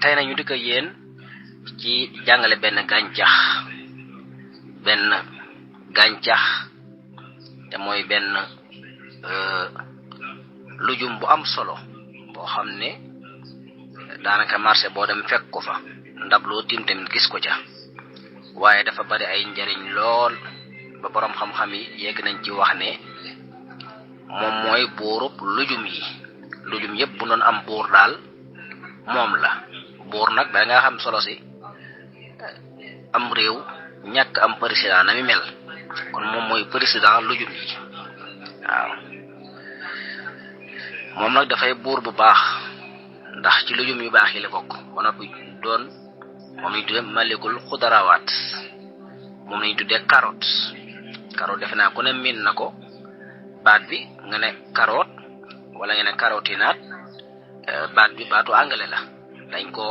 tay nañu dikk yeen ci jàngale benn gàncax te mooy benn lujum bu am solo boo xam ne daanaka marché boo dem fekk ko fa ndab loo tim tamit gis ko ca waaye dafa bari ay njariñ lool ba borom xam-xam yi yegg nañ ci wax ne moom mooy buurub lujum yépp bu doon am buur daal moom la buur nag da nga xam solo si am réew ñàkk am président na mi mel kon moom mooy président lujum yi waaw moom nag dafay buur bu baax ndax ci lujum yu baax yi la bokk ba noppi doon moom lañu tuddee malikul xudarawaat moom lañu tuddee carotte defe naa ku ne miin na ko baat bi nga ne carotte wala nga ne carotinaat baat bi baatu anglais la dañ ko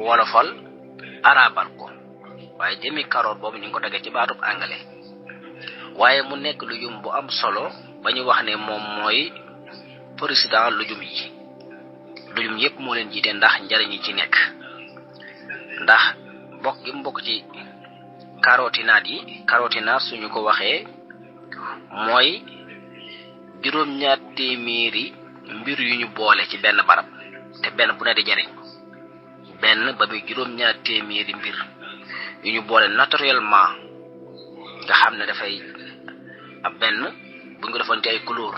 wolofal arabal ko waaye jëmi carotte boobu ñu ngi ko dagge ci baatub anglais waaye mu nekk lujum bu am solo ba ñu wax ne moom mooy président lujum yépp moo leen jiite ndax njariñ yi ci nekk ndax bokk gi mbokk ci carotinaat suñu ko waxee mooy juróom-ñaar téeméeri mbir yu ñu boole ci benn barab te benn bu ne di jariñ benn ba muy juróom-ñaar téeméeri mbir yu ñu boole naturellement nga xam ne dafay ab benn bu ñu defoon ci ay couleur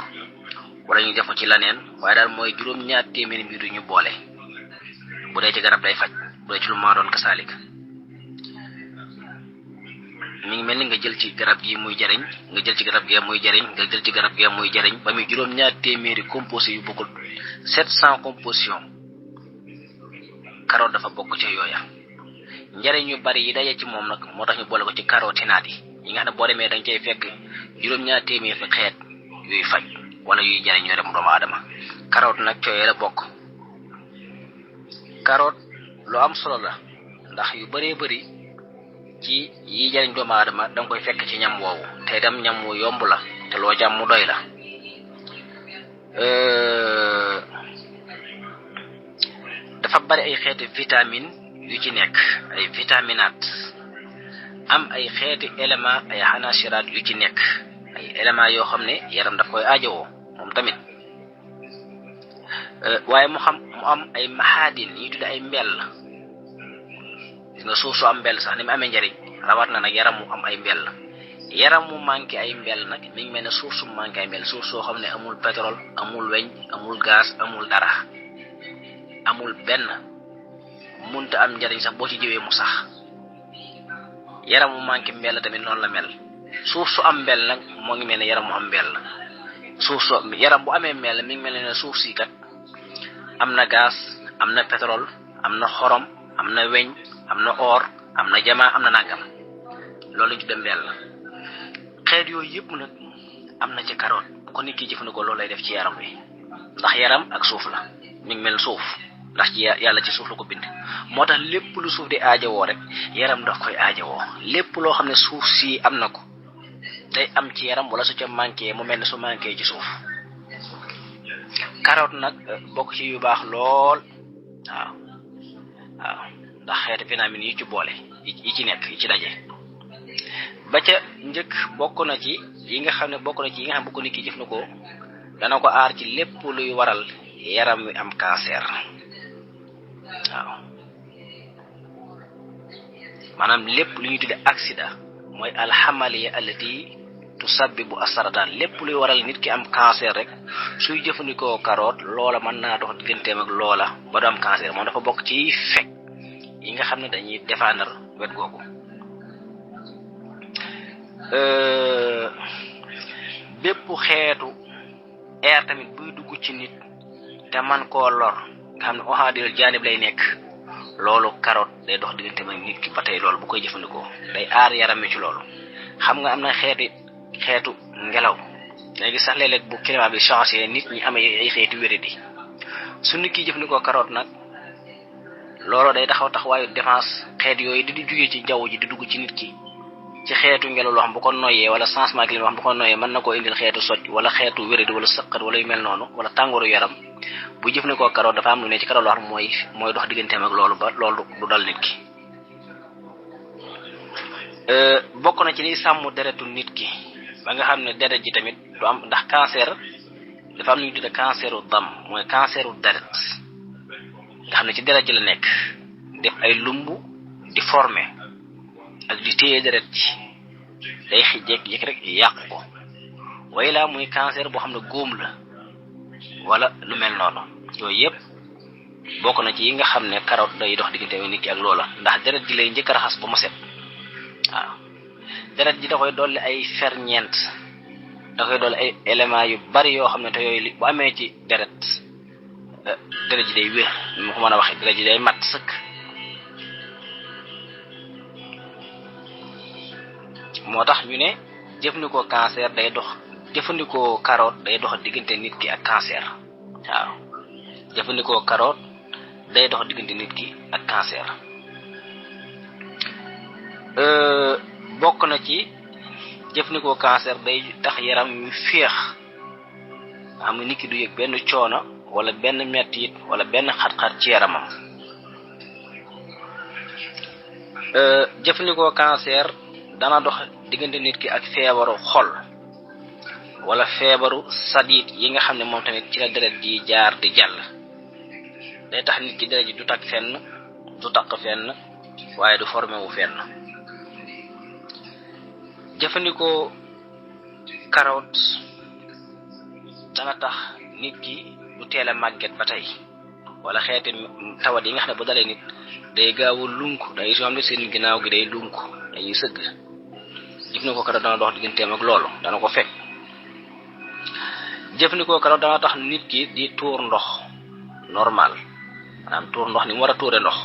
wala ñu def ci laneen waaye daal mooy juróom-ñaar téeméeri mbir yu ñu boole bu dee ci garab day faj bu dee ci lu maa doon kasaalik mi ngi mel ni nga jël ci garab gi muy jariñ nga jël ci garab gi muy jariñ nga jël ci garab gi muy jariñ ba muy juróom-ñaar téeméeri composé yu bokkul 700 composition carotte dafa bokk ci yooya njariñ yu bari yi daje ci moom nag moo tax ñu boole ko ci carotinaat yi nga xam ne boo demee dañ cay fekk juróom-ñaar téeméeri fi xeet yuy faj wala yuy jariñ ñoo dem doomu aadama carotte nag cooyee la bokk carotte lu am solo la ndax yu bëree bëri ci yi jariñ doomu aadama danga koy fekk ci ñam woowu te dem ñam wu yomb la te loo jàm mu doy la dafa bari ay xeeti vitamine yu ci nekk ay vitaminaat am ay xeeti élément ay xanasiraat yu ci nekk ay élément yoo xam ne yaram daf koy aajowoo moom tamit waaye mu am ay mahadin yi tudde ay mbell gis nga suuf su am mbell sax ni mu amee njariñ rawat na nag yaram mu am ay mbell yaram mu manqué ay mbell nag mi ngi mel ne suuf su manqué ay mbell suuf soo xam ne amul pétrole amul weñ amul gaz amul dara amul benn munta am njariñ sax boo ci jiwee mu sax yaram mu manqué mbell tamit noonu la mel suuf su am mbell nag moo ngi mel ne yaram mu am mbell yaram bu amee mbell mi ngi mel ne suuf si kat am na gaz am na pétrole am na xorom am na weñ am na or am na jamaa am na nangam loolu ñu dem mbell xeet yooyu yëpp nag am na ci carotte bu ko nit ki jëfandikoo loolu lay def ci yaram wi ndax yaram ak suuf la mi ngi mel suuf ndax ci yàlla ci suuf la ko bind moo tax lépp lu suuf di aajowoo rek yaram daf koy aajowoo lépp loo xam ne suuf si am na ko day am ci yaram wala su ca manqué mu mel ne su manqué ci suuf carotte nag bokk ci yu baax lool waaw ndax xeeti vitamine yi ci boole yi ci nekk yi ci daje ba ca njëkk bokk na ci yi nga xam bokk nit ki jëfandikoo dana ko aar ci lépp luy waral yaram wi am cancer waaw maanaam lépp lu ñuy tudde accident mooy alxamaliya allati tusabbibu asaratan lépp luy waral nit ki am cancer rek suy jëfandikoo carotte loola mën naa dox digganteem ak loola ba du am cancer moom dafa bokk ci fekk yi nga xam ne dañuy défendre wet googu bépp xeetu air tamit buy dugg ci nit te man koo lor nga xam ne oxaadil jaanib lay nekk loolu carotte day dox digganteem ak nit ki ba tey loolu bu koy jëfandikoo day aar yaram mi ci loolu xam nga am na xeetu ngelaw léegi sax léeg-léeg bu climat bi changé nit ñi amee ay xeetu wéradi su nit ki jëfandikoo carotte nag loolu day taxawaayu défense xeet yooyu di jugee ci jaww ji di dugg ci nit ki ci xeetu ngelaw loo xam bu ko noyyee wala changement climat bu ko noyyee mën na koo indil xeetu soj wala xeetu wéradi wala sëqat wala yu mel noonu wala tàngooru yaram bu jëfandikoo carotte dafa am lu ne ci carotte loo xam mooy dox digganteem ak loolu ba loolu du dal nit ki. bokk na ci liy sàmm deretu nit ki ba nga xam ne deret ji tamit du am ndax cancer dafa am lu ñu tudde canceru dam mooy canceru deret nga xam ne ci deret ji la nekk def ay lumb di former ak di téye deret ji day jékki-jékki rek yàq ko way laa muy cancer boo xam ne góom la wala lu mel noonu yooyu yëpp bokk na ci yi nga xam ne carotte day dox diggante nit ki ak loola ndax deret ji lay njëkk a raxas ba mu set waaw deret ji da koy dolli ay ferñeent da koy dolli ay éléments yu bari yoo xam ne te yooyu bu amee ci deret ji day wér mu ko mën a waxee deret ji day mat sëkk. moo tax ñu ne jëfandikoo carotte day dox diggante nit ki ak cancer waaw jëfandikoo carotte day dox diggante nit ki ak cancer. bokk na ci jëfandikoo cancer day tax yaram yu féex am nit ki du yëg benn coono wala benn mettit wala benn xat-xat ci yaramam. jëfandikoo cancer dana dox diggante nit ki ak feebaru xol wala feebaru sadiit yi nga xam ne moom tamit ci la deret ji jaar di jàll day tax nit ki deret ji du takk fenn du takk fenn waaye du formé wu fenn. jëfandikoo carotte dana tax nit ki du teel a màgget ba tey wala xeeti tawat yi nga xam ne bu dalee nit day gaaw a lunk day soo xam ne seen ginnaaw gi day lunk dañuy sëgg jëfandikoo carotte dana dox digganteem ak loolu dana ko fekk. jëfandikoo carotte dana tax nit ki di tuur ndox normal maanaam tuur ndox ni mu war a tuure ndox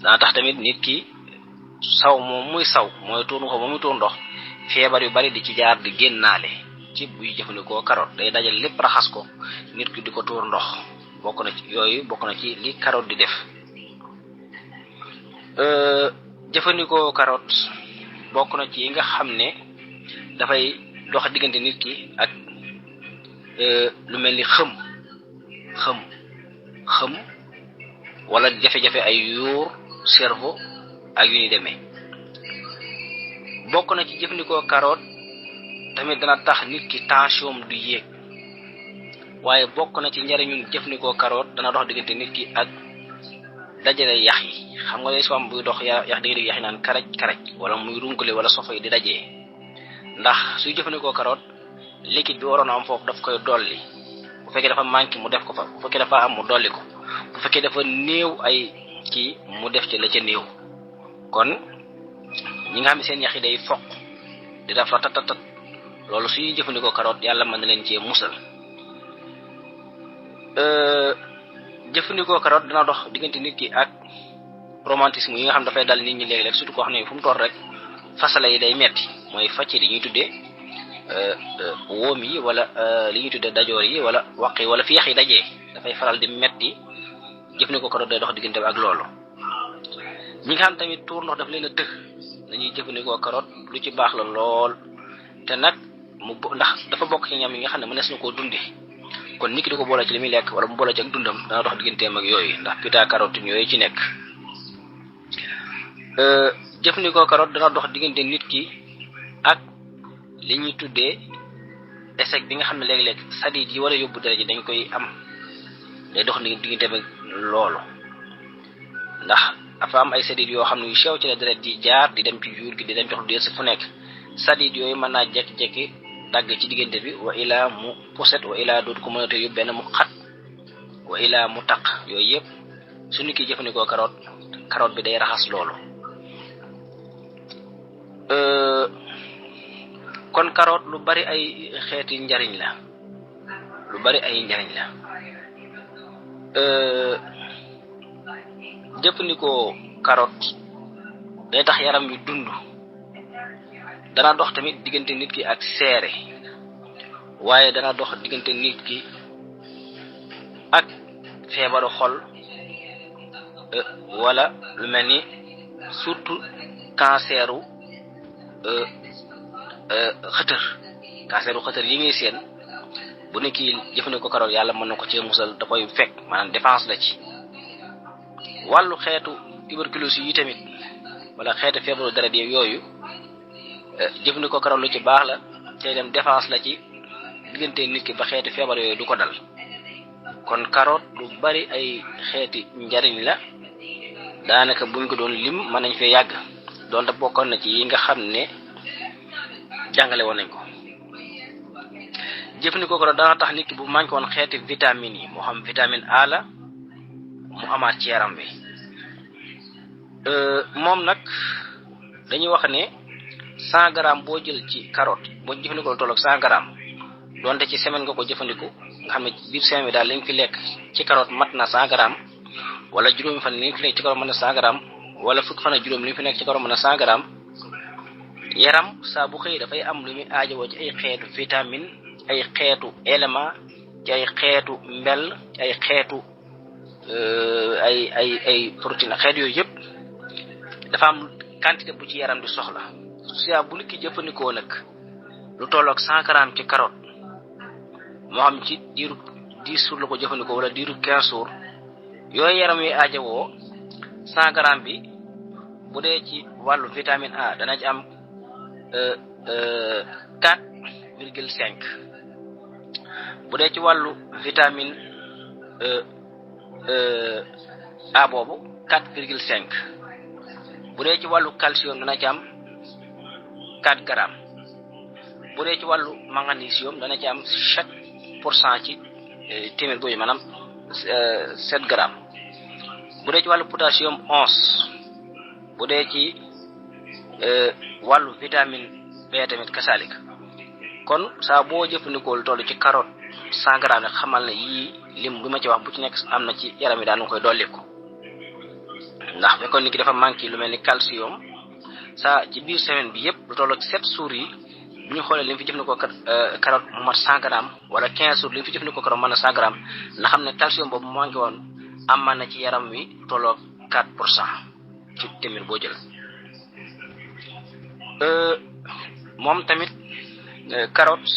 dana tax tamit nit ki saw moom muy saw mooy tuur ko moom muy tuur ndox feebar yu bari di ci jaar di génnaale ci buy jëfandikoo carotte day dajal lépp raxas ko nit ki di ko tuur ndox bokk na ci yooyu bokk na ci li carotte di def. jëfandikoo carotte bokk na ci yi nga xam ne dafay dox diggante nit ki ak lu mel ni xëm wala jafe-jafe ay yuur cerveau ak yu ni demee. bokk na ci jëfandikoo carotte tamit dana tax nit ki tension du yéeg waaye bokk na ci njariñu jëfandikoo carotte dana dox diggante nit ki ak dajale yax yi xam nga lay soo am buy dox yax dégg yax yi naan karaj wala muy runkale wala sofa yi di dajee ndax suy jëfandikoo carotte liquide bi waroon a am foofu daf koy dolli bu fekkee dafa manqué mu def ko fa bu fekkee dafa am mu dolli ko bu fekkee dafa néew ay ci mu def ci la ca néew. kon ñi nga xam ne seen yax yi day foq di def ratatatat loolu suy jëfandikoo carotte yàlla mën na leen cee musal. jëfandikoo carotte dina dox diggante nit ki ak romantisme yi nga xam dafay dal nit ñi léeg-léeg surtout koo xam ne fu mu toll rek fasale yi day metti mooy facc li ñuy tuddee wóom yi wala li ñuy tuddee dajoor yi wala waq yi wala fi yax yi dajee dafay faral di metti jëfandikoo carotte day dox diggante ak loolu. ñi nga xam tamit tuur ndox daf leen a tëx dañuy jëfandikoo carotte lu ci baax la lool te nag ndax dafa bokk ci ñam yi nga xam ne mënees na koo dundee kon nit ki di ko boole ci li muy lekk wala mu boole ci ak dundam dana dox digganteem ak yooyu ndax bêta carotène yooyu ci nekk. jëfandikoo carotte dana dox diggante nit ki ak li ñuy tuddee échec bi nga xam ne léeg-léeg sadiid yi war a yóbbu deret ji dañ koy am day dox digganteem ak loolu ndax dafa am ay sadiid yoo xam ne yu sew ci la deret ji jaar di dem ci yuur gi di dem ci xol di fu nekk sadiid yooyu mën naa jekki-jekki dagg ci diggante bi wa ilaa mu poset wa ilaa dootu ko mënate yóbbu benn mu xat wa ilaa mu taq yooyu yëpp su nit ki jëfandikoo carotte bi day raxas loolu. kon carotte lu bari ay xeeti njariñ la jëfandikoo carotte day tax yaram wi dund dana dox tamit diggante nit ki ak seere waaye dana dox diggante nit ki ak feebaru xol wala lu mel ni surtout canceru xëtër yi ngay seen bu ne kii jëfandikoo carotte yàlla mën na ko cee musal da koy fekk maanaam défense la ci wàllu xeetu tuberculose yi tamit wala xeetu feebaru deret yooyu jëfandikoo carotte lu ci baax la te dem défense la ci diggante nit ki ba xeetu feebar yooyu du ko dal kon carotte lu bari ay xeeti njariñ la daanaka buñ ko doon lim mën nañ fee yàgg donte bokkoon na ci yi nga xam ne jàngale woon nañ ko jëfandikoo carotte dana tax nit ki bu manqué woon xeeti vitamine yi moo xam vitamine A la mu amaat ci yaram bi moom nag dañuy wax ne 100 grammes boo jël ci carotte boo jëfandikoo lu tolloog 100 grammes donte ci semaine nga ko jëfandikoo nga xam ne biir semaine bi daal li nga fi lekk ci carotte mat na 100 grammes wala juróomi fan li nga fi nekk ci carotte mat na 100 grammes wala fukki fan ak juróom li nga fi nekk ci carotte mat na 100 grammes yaram saa bu xëy dafay am lu muy aajowoo ci ay xeetu vitamine ay xeetu élément ci ay xeetu mbell ci ay xeetu ay protéine xeet yooyu yëpp dafa am quantité bu ci yaram di soxla saa bu nit ki jëfandikoo nag lu tolloog 100 grammes ci carotte moo xam ci diiru 10 jours la ko jëfandikoo wala diiru 15 jours yooyu yaram yi aajowoo 100 grammes bi bu dee ci wàllu vitamine A dana ci am 4,5 bu dee ci wàllu vitamine A boobu 4,5 bu dee ci wàllu calcium dana ci am 4 grammes bu dee ci wàllu magnésium dana ci am 7% ci téeméer boobu maanaam 7 grammes bu dee ci wàllu potassium 11 bu dee ci wàllu vitamine B tamit kasalik kon saa boo jëfandikoo lu toll ci carotte 100 grammes nag xamal ne yii lim bi ma ci wax bu ci nekk am na ci yaram yi daan koy dolliku ndax fekkoon nit ki dafa manqué lu mel ni calcium saa ci biir semaine bi yëpp lu toll ak 7 jours yi bu ñu xoolee li mu fi jëfandikoo carotte mu mat 100 grammes wala 15 jours li mu fi jëfandikoo carotte mën na 100 grammes nga xam ne calcium boobu mu manqué woon amaan na ci yaram wi tolloo 4% ci téeméer boo jël moom tamit carotte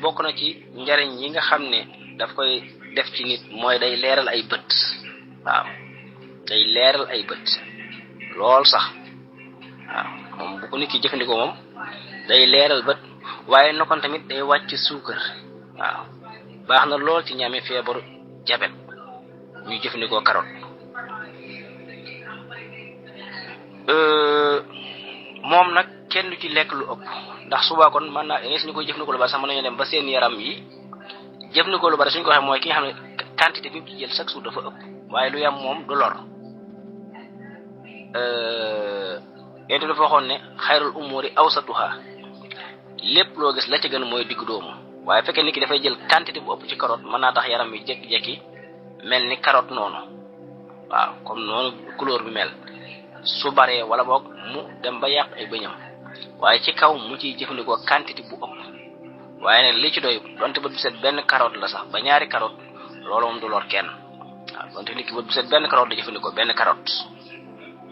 bokk na ci njariñ yi nga xam ne daf koy def ci nit mooy day leeral ay bët waaw day leeral ay bët lool sax waaw moom bu ko nit ki jëfandikoo moom day leeral bët waaye nokkoon tamit day wàcc suukar waaw baax na lool ci ñaami feebaru jabet ñuy jëfandikoo carotte moom nag kenn du ci lekk lu ëpp ndax suba kon mën naa ngeen suñu koy jëfandikoo lu bari sax mën nañu dem ba seen yaram yi jëfandikoo lu bari suñu ko waxee mooy ki nga xam ne quantité bi mu ci jël chaque jour dafa ëpp waaye lu yam moom du lor yéen dafa waxoon ne xayrul umuri awsatuha lépp loo gis la ca gën mooy diggu doomu waaye fekkee nit ki dafay jël quantité bu ëpp ci carotte mën naa tax yaram yi jékki-jékki mel ni carotte noonu waaw comme noonu couleur bi mel su baree wala boog mu dem ba yàq ay bëñam waaye ci kaw mu ciy jëfandikoo quantité bu ëpp waaye nag li ci doy donte bët bu set benn carotte la sax ba ñaari carotte loolu moom du lor kenn waaw donte nit ki bët bu set benn carotte la jëfandikoo benn carotte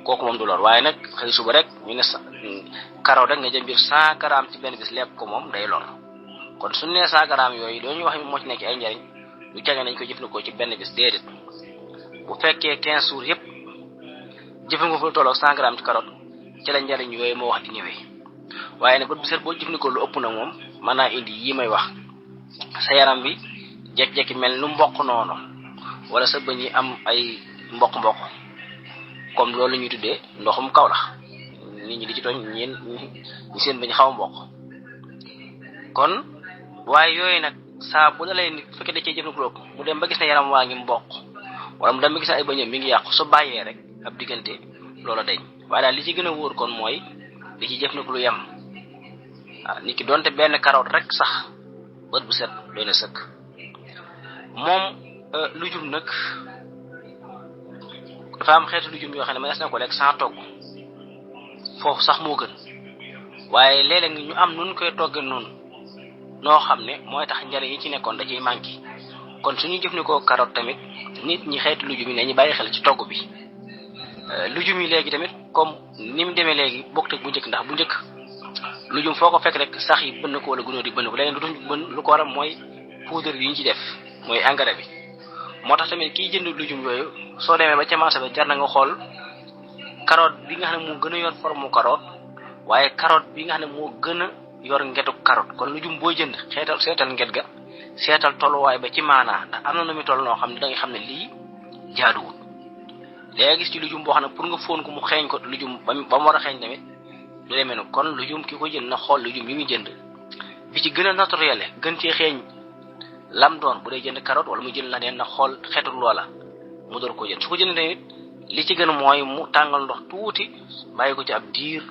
kooku moom du lor waaye nag xëy suba rek ñu ne carotte rek nga jëm biir 100 grammes ci benn bis lekk ko moom day lor kon suñu nee 100 grammes yooyu doo ñu wax moo ci nekk ay njariñ lu cage nañ ko jëfandikoo ci benn bis déedéet bu fekkee 15 jours yëpp jëfandikoo fu lu tolloog 100 grammes ci carotte ci la njariñ yooyu moo wax di ñëwee waaye nag bët bu set boo jëfandikoo lu ëpp na moom mën naa indi yi may wax sa yaram bi jekki-jekki mel nu mboq noonu wala sa bëñ yi am ay mboq comme loolu ñuy tuddee ndoxum Kawlax nit ñi di ci tooñ ñi seen bëñ xaw a mboq kon waaye yooyu nag saa bu dalee nit fekkee da cee jëfandikoo mu dem ba gis ne yaram waa ngi mboq wala mu dem ba gis ne ay bëñam mi ngi yàqu su bàyyee rek ab diggante loola dañ waaye daal li ci gën a wóor kon mooy li ci jëfandikoo lu yem waaw nit ki doonte benn carotte rek sax bët bu set doy na sëkk moom lujum nag dafa am xeetu lujum yoo xam ne mënees na ko lekk sans togg foofu sax moo gën waaye léeg-léeg ñu am nun koy togge noonu noo xam ne mooy tax njariñ yi ci nekkoon da ciy manqué kon suñu jëfandikoo carotte tamit nit ñi xeetu lujum yi ne ñu bàyyi xel ci togg bi lujum yi léegi tamit comme ni mu demee léegi bokkut ak bu njëkk ndax bu njëkk lujum foko fek rek sax yi bënn ko wala gunóor yi bënn ko leneen duñ bën lu ko waral mooy poudre yi ñu ci def mooy engrais bi moo tax tamit kiy jënd lujum yooyu soo demee ba ca marché ba jar na nga xool carotte bi nga xam ne moo gën a yor forme carotte waaye carotte bi nga xam ne moo gën a yor ngetu carotte kon lujum booy jënd seetal nget ga seetal tolluwaay ba ci maanaa ndax am na nu muy toll noo xam ne da nga xam ne lii jaaduwul léegi gis ci lujum boo xam ne pour nga fóon ko mu xeeñ ko lujum ba mu war a xeeñ tamit du demee noonu kon lujum ki ko jënd na xool lujum yi muy jënd bi ci gën a naturel gën cee xeeñ lam doon bu dee jënd carotte wala muy jënd la neen na xool xeetu loola mu door ko jënd su ko jënd tamit li ci gën mooy mu tàngal ndox tuuti bàyyi ko ci ab diir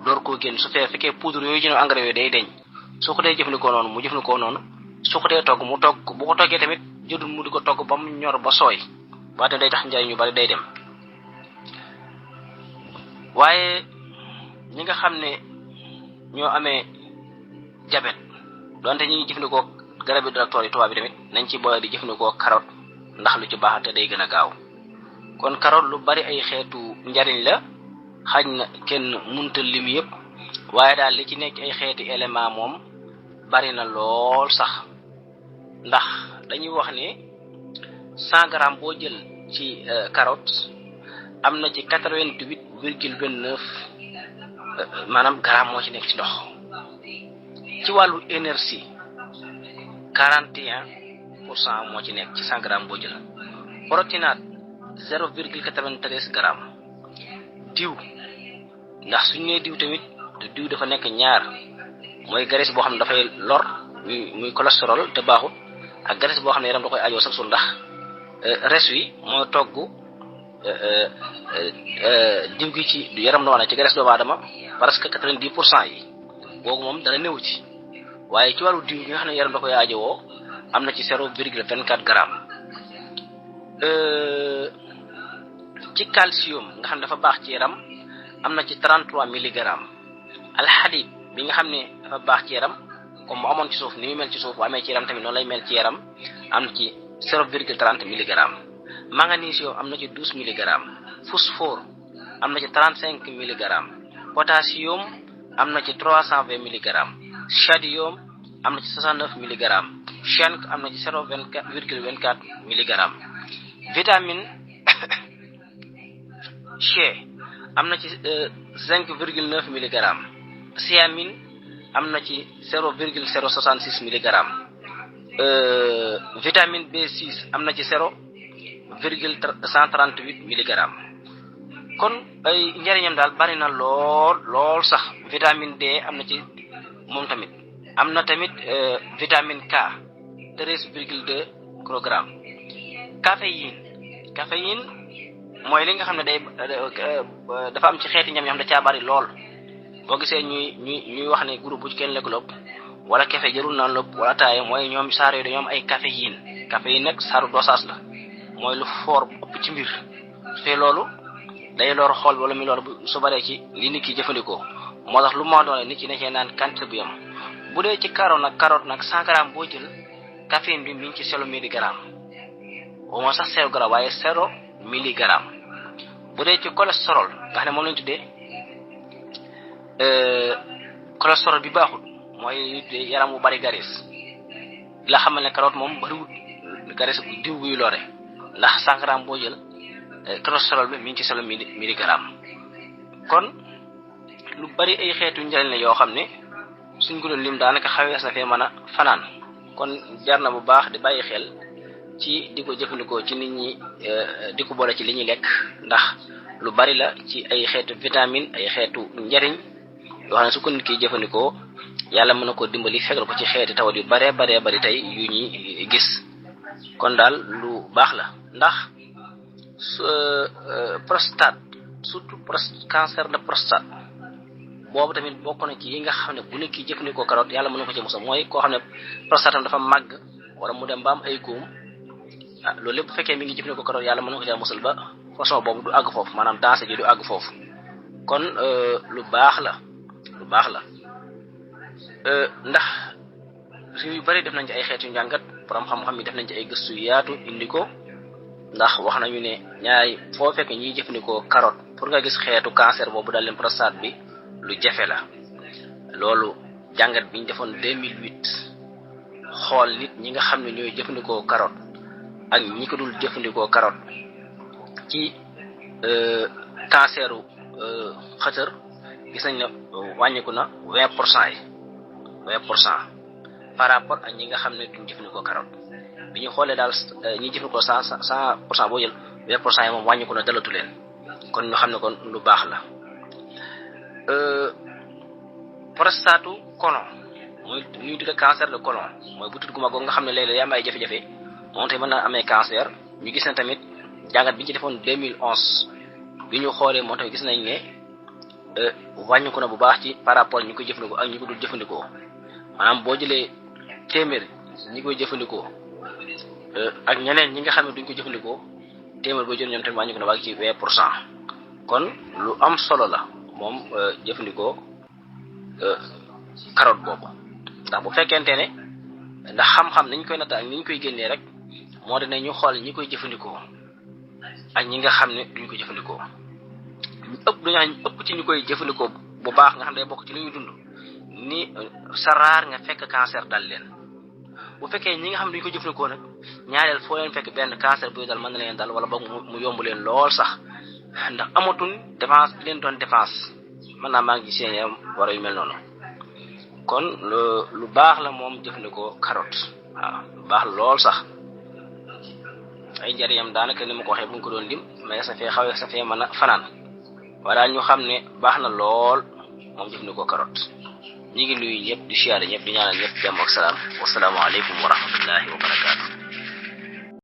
door koo génn su fekkee poudre yooyu jënd engrais yooyu day deñ su ko dee jëfandikoo noonu mu jëfandikoo noonu su ko dee togg mu togg bu ko toggee tamit jëdul mu di ko togg ba mu ñor ba sooy ba day tax njariñ ñu bari day dem waaye ñi nga xam ne ñoo amee diabète donte ñi ngi jëfandikoo garabi docteur yi tubaab bi tamit nañ ci boole di jëfandikoo carotte ndax lu ci baax te day gën a gaaw kon carotte lu bari ay xeetu njariñ la xaj na kenn munta lim yëpp waaye daal li ci nekk ay xeeti élément moom bari na lool sax ndax dañuy wax ne 100 grammes boo jël ci carotte am na ci 88,29 maanaam gramme moo ci nekk ci ndox ci wàllu énergie 41% moo ci nekk ci 100 grammes boo jël protéinate 0,93 grammes diw ndax suñu nee diw tamit diw dafa nekk ñaar mooy graisse boo xam ne dafay lor muy cholestérol te baaxut ak graisse boo xam ne yaram da koy ajoo sax su ndax res wi moo togg diw gi ci yaram noona ci graisse doomu aadama parce que 90% yi boogu moom dana néew ci waaye ci wàllu diw gi nga xam ne yaram da koy ajowoo am na ci 0,24 grammes ci calcium nga xam ne dafa baax ci yaram am na ci 33 milligrammes alxadid bi nga xam ne dafa baax ci yaram comme mu amoon ci suuf ni mu mel ci suuf bu amee ci yaram tamit noonu lay mel ci yaram am na ci 0,30 milligrammes magnésium am na ci 12 milligrammes phosphore am na ci 35 milligrammes potassium am na ci 320 milligrammes sodium am na ci 69 milligrammes zinc am na ci 0,24 milligrammes vitamine C am na ci 5,9 milligrammes thiamine am na ci 0,066 milligrammes vitamine B6 am na ci 0,138 milligrammes kon ay njariñam daal bari na lool sax vitamine D am na ci moom tamit am na tamit vitamine K 13,2 microgrammes caféine mooy li nga xam ne dafa am ci xeeti ñam yoo xam ne da caa bari lool boo gisee ñuy wax ne groupe bu ci kenn lekk lépp wala café jarul naan lépp wala taaye mooy ñoom saar yooyu dañoo am ay caféine nag saaru dosage la mooy lu fort bu ëpp ci mbir te loolu day lor xool wala mi lor su baree ci li nit ki jëfandikoo moo tax lu ma doon nit ki ne cee naan quantité bu yam bu dee ci carotte nag 100 grammes boo jël caféine bi mi ngi ci 0 milligramme au moins sax 0 gramme waaye 0 milligramme bu dee ci cholestérol nga xam ne moom lañu tuddee cholestérol bi baaxul mooy yaram bu bari graisse la xamal ne carotte moom bariwul graisse diw buy lore ndax 100 grammes boo jël cholestérol bi mi ngi ci 0 milligramme kon lu bari ay xeetu njariñ la yoo xam ne suñ ko doon lim daanaka xawees na fee mën a fanaan kon jar na bu baax di bàyyi xel ci di ko jëfandikoo ci nit ñi di ko boole ci li ñuy lekk ndax lu bari la ci ay xeetu vitamine ay xeetu njariñ yoo xam ne su ko nit ki jëfandikoo yàlla mën na ko dimbali fegal ko ci xeeti tawat yu bare bari tey yu ñuy gis kon daal lu baax la ndax prostate surtout cancer de prostate boobu tamit bokk na ci yi nga xam ne bu nit ki jëfandikoo carotte yàlla mën na ko ci musal mooy koo xam ne prostate dafa màgg wala mu dem ba am ay góom loolu lépp bu fekkee mi ngi jëfandikoo carotte yàlla mën na ko ci musal ba façon boobu du àgg foofu maanaam dansé ji du àgg foofu kon lu baax la ndax yu bari def nañ ci ay xeetu njàngat borom xam-xam yi def nañ ci ay gëstu yaatu indi ko ndax wax nañu ne ñaari foo fekk ñiy jëfandikoo carotte pour nga gis xeetu cancer boobu dal leen prostate bi lu jafe la loolu jàngat biñ defoon 2008 xool nit ñi nga xam ne ñooy jëfandikoo carotte ak ñi ko dul jëfandikoo carotte ci canceru xëtër gis nañ ne wàññiku na 20% yi 20% par rapport ak ñi nga xam ne duñ jëfandikoo carotte bi ñu xoolee daal ñi jëfandikoo 100% boo jël 20% yi moom wàññiku na dalatu leen kon ñu xam ne kon lu baax la. prostate colon muy ñuy tudde cancer de colon mooy butit gu mag googu nga xam ne léeg-léeg am ay jafe-jafe moom tamit mën na amee cancer ñu gis ne tamit jàngat bi ñu ci defoon 2011 bi ñu xoolee moom tamit gis nañ ne wàññiku na bu baax ci par rapport ñi koy jëfandikoo ak ñi ko dul jëfandikoo maanaam boo jëlee téeméer ñi koy jëfandikoo ak ñeneen ñi nga xam ne duñ ko jëfandikoo téeméer boo jël ñoom tamit wàññiku na ba ci 20% kon lu am solo la moom jëfandikoo carotte boobu ndax bu fekkente ne ndax xam-xam niñ koy natta ak niñ koy génnee rek moo dina ñu xool ñi koy jëfandikoo ak ñi nga xam ne duñ ko jëfandikoo ñu ëpp ci ñu koy jëfandikoo bu baax nga xam ne day bokk ci li ñuy dund ni sa raar nga fekk cancer dal leen bu fekkee ñi nga xam ne duñ ko jëfandikoo nag ñaareel foo leen fekk benn cancer buy dal mën na leen dal wala boog mu yomb leen lool sax ndax amatuñ défense bi leen doon défense mën naa maa ngi ci seen wara yu mel noonu kon lu baax la moom jëfandikoo carotte waaw lu baax lool sax ay njariñam daanaka ni ma ko waxee bu ñu ko doon lim mais sa fee mën a fanaan wala ñu xam ne baax na lool moom jëfandikoo carotte ñi ngi nuyu ñëpp di siyaare ñëpp di ñaanal ñëpp jàmm ak salaam wasalaamu aleykum wa rahmatullahi wa barakaatu